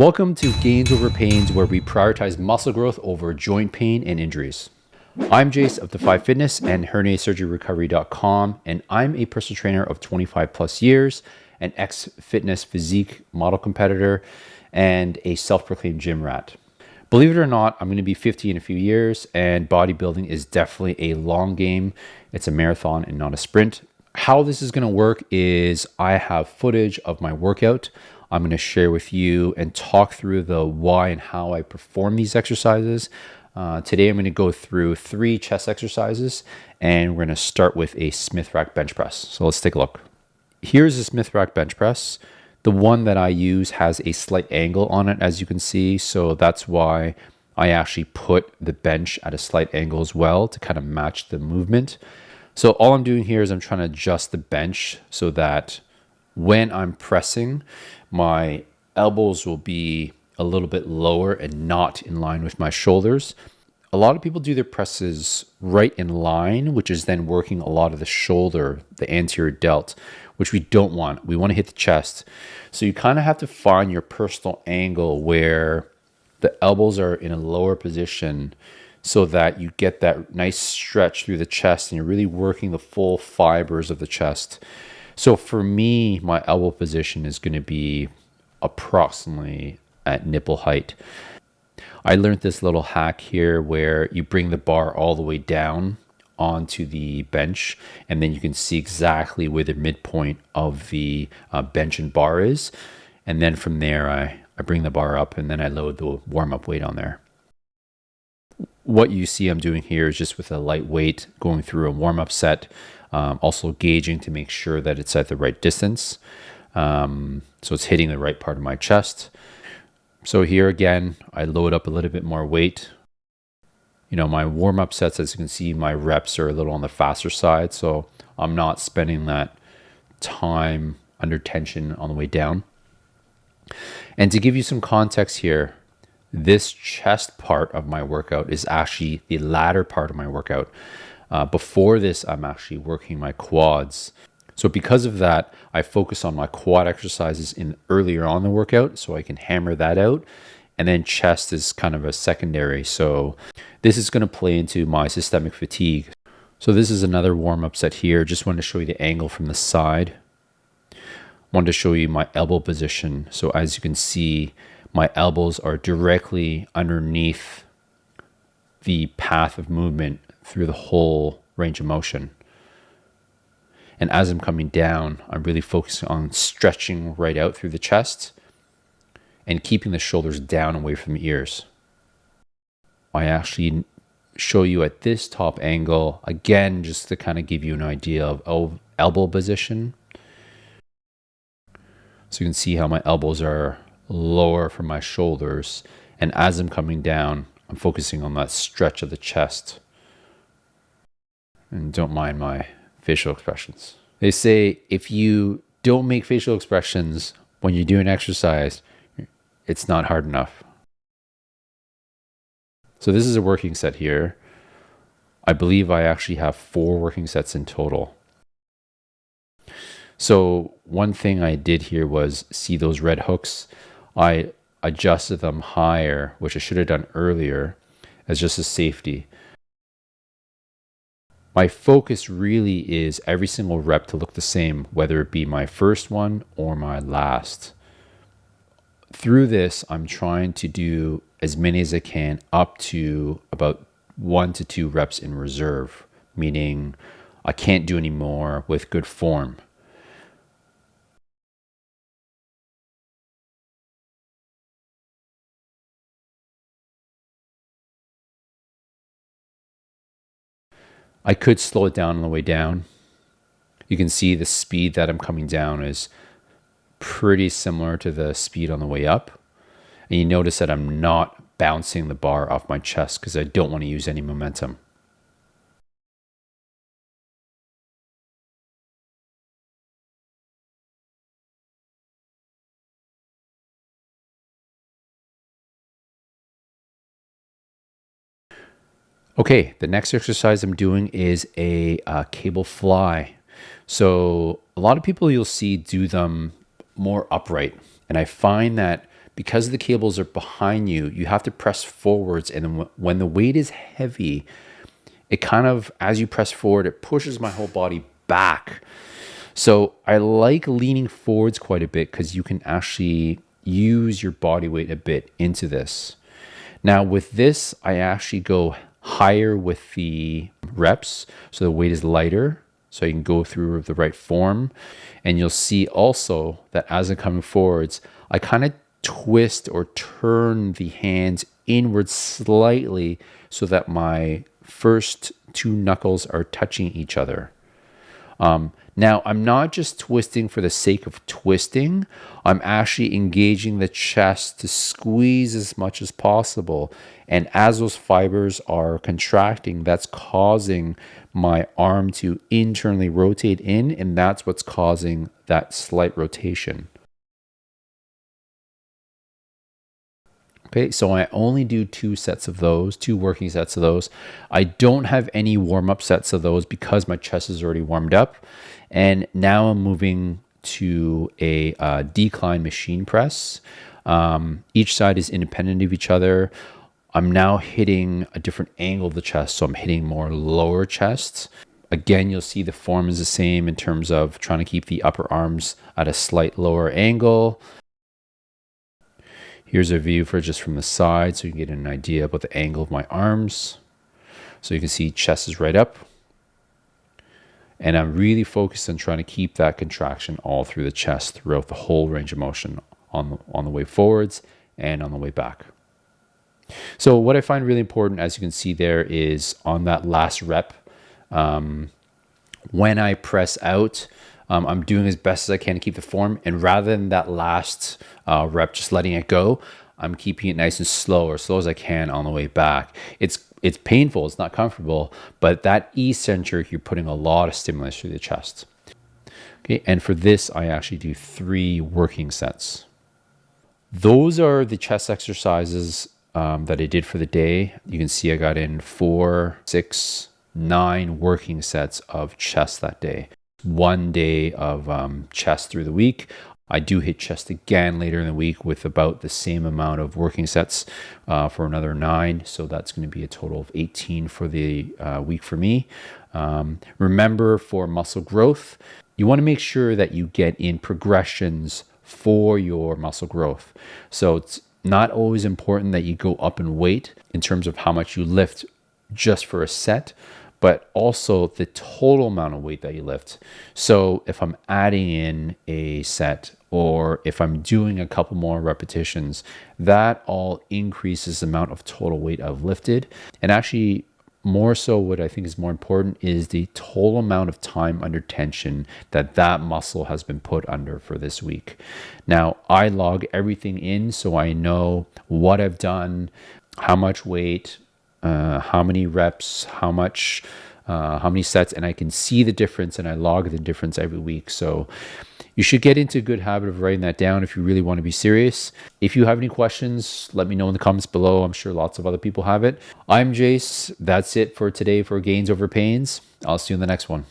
Welcome to Gains Over Pains, where we prioritize muscle growth over joint pain and injuries. I'm Jace of Defy Fitness and herniasurgeryrecovery.com, and I'm a personal trainer of 25 plus years, an ex-fitness physique model competitor, and a self-proclaimed gym rat. Believe it or not, I'm going to be 50 in a few years, and bodybuilding is definitely a long game. It's a marathon and not a sprint. How this is going to work is I have footage of my workout. I'm going to share with you and talk through the why and how I perform these exercises. Today, I'm going to go through 3 chest exercises, and we're going to start with a Smith rack bench press. So let's take a look. Here's a Smith rack bench press. The one that I use has a slight angle on it, as you can see. So that's why I actually put the bench at a slight angle as well to kind of match the movement. So all I'm doing here is I'm trying to adjust the bench so that when I'm pressing, my elbows will be a little bit lower and not in line with my shoulders. A lot of people do their presses right in line, which is then working a lot of the shoulder, the anterior delt, which we don't want. We want to hit the chest. So you kind of have to find your personal angle where the elbows are in a lower position so that you get that nice stretch through the chest and you're really working the full fibers of the chest. So for me, my elbow position is going to be approximately at nipple height. I learned this little hack here where you bring the bar all the way down onto the bench, and then you can see exactly where the midpoint of the bench and bar is. And then from there, I bring the bar up and then I load the warm-up weight on there. What you see I'm doing here is just with a light weight going through a warm-up set, also gauging to make sure that it's at the right distance. So it's hitting the right part of my chest. So here again, I load up a little bit more weight. You know, my warm-up sets, as you can see, my reps are a little on the faster side. So I'm not spending that time under tension on the way down. And to give you some context here, this chest part of my workout is actually the latter part of my workout. Before this, I'm actually working my quads. So because of that, I focus on my quad exercises earlier on the workout so I can hammer that out. And then chest is kind of a secondary. So this is going to play into my systemic fatigue. So this is another warm-up set here. Just wanted to show you the angle from the side. Wanted to show you my elbow position. So as you can see, my elbows are directly underneath the path of movement through the whole range of motion. And as I'm coming down, I'm really focusing on stretching right out through the chest and keeping the shoulders down away from the ears. I actually show you at this top angle, again, just to kind of give you an idea of elbow position. So you can see how my elbows are lower from my shoulders. And as I'm coming down, I'm focusing on that stretch of the chest. And don't mind my facial expressions. They say if you don't make facial expressions when you're doing exercise, it's not hard enough. So this is a working set here. I believe I actually have 4 working sets in total. So one thing I did here was see those red hooks. I adjusted them higher, which I should have done earlier, as just a safety. My focus really is every single rep to look the same, whether it be my first one or my last. Through this, I'm trying to do as many as I can up to about 1 to 2 reps in reserve, meaning I can't do any more with good form. I could slow it down on the way down. You can see the speed that I'm coming down is pretty similar to the speed on the way up. And you notice that I'm not bouncing the bar off my chest because I don't want to use any momentum. Okay, the next exercise I'm doing is a cable fly. So a lot of people you'll see do them more upright. And I find that because the cables are behind you, you have to press forwards. And then when the weight is heavy, it kind of, as you press forward, it pushes my whole body back. So I like leaning forwards quite a bit because you can actually use your body weight a bit into this. Now with this, I actually go higher with the reps. So the weight is lighter. So you can go through the right form. And you'll see also that as I'm coming forwards, I kind of twist or turn the hands inward slightly so that my first two knuckles are touching each other. Now, I'm not just twisting for the sake of twisting. I'm actually engaging the chest to squeeze as much as possible. And as those fibers are contracting, that's causing my arm to internally rotate in, and that's what's causing that slight rotation. Okay, so I only do two working sets of those. I don't have any warm-up sets of those because my chest is already warmed up. And now I'm moving to a decline machine press. Each side is independent of each other. I'm now hitting a different angle of the chest, so I'm hitting more lower chest. Again, you'll see the form is the same in terms of trying to keep the upper arms at a slight lower angle. Here's a view for just from the side so you can get an idea about the angle of my arms. So you can see chest is right up. And I'm really focused on trying to keep that contraction all through the chest throughout the whole range of motion on the way forwards and on the way back. So what I find really important, as you can see there, is on that last rep, when I press out, I'm doing as best as I can to keep the form. And rather than that last rep, just letting it go, I'm keeping it nice and slow, or slow as I can on the way back. It's painful, it's not comfortable, but that eccentric, you're putting a lot of stimulus through the chest. Okay, and for this, I actually do 3 working sets. Those are the chest exercises that I did for the day. You can see I got in 4, 6, 9 working sets of chest that day. 1 day of chest through the week. I do hit chest again later in the week with about the same amount of working sets for another 9. So that's going to be a total of 18 for the week for me. Remember, for muscle growth, you want to make sure that you get in progressions for your muscle growth. So it's not always important that you go up in weight in terms of how much you lift just for a set, but also the total amount of weight that you lift. So if I'm adding in a set, or if I'm doing a couple more repetitions, that all increases the amount of total weight I've lifted. And actually, more so, what I think is more important is the total amount of time under tension that muscle has been put under for this week. Now, I log everything in so I know what I've done, how much weight, how many reps, how many sets, and I can see the difference, and I log the difference every week. So you should get into a good habit of writing that down if you really want to be serious. If you have any questions, let me know in the comments below. I'm sure lots of other people have it. I'm Jace. That's it for today for Gains Over Pains. I'll see you in the next one.